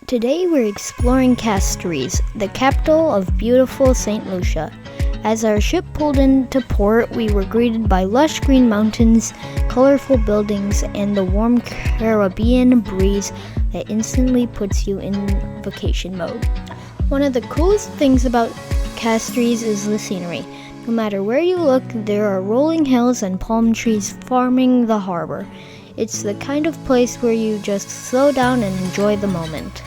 Today we're exploring Castries, the capital of beautiful St. Lucia. As our ship pulled into port, we were greeted by lush green mountains, colorful buildings, and the warm Caribbean breeze that instantly puts you in vacation mode. One of the coolest things about Castries is the scenery. No matter where you look, there are rolling hills and palm trees farming the harbor. It's the kind of place where you just slow down and enjoy the moment.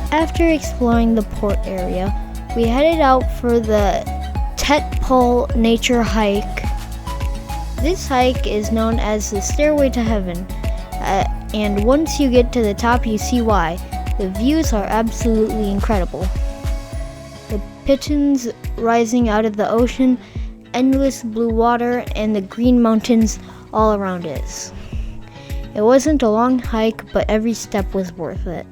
After exploring the port area, we headed out for the Tet Paul Nature hike. This hike is known as the Stairway to Heaven, and once you get to the top you see why. The views are absolutely incredible. The Pitons rising out of the ocean, endless blue water, and the green mountains all around us. It wasn't a long hike, but every step was worth it.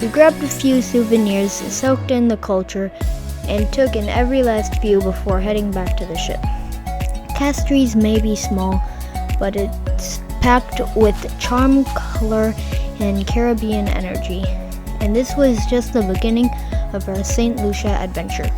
We grabbed a few souvenirs, soaked in the culture, and took in every last view before heading back to the ship. Castries may be small, but it's packed with charm, color, and Caribbean energy. And this was just the beginning of our St. Lucia adventure.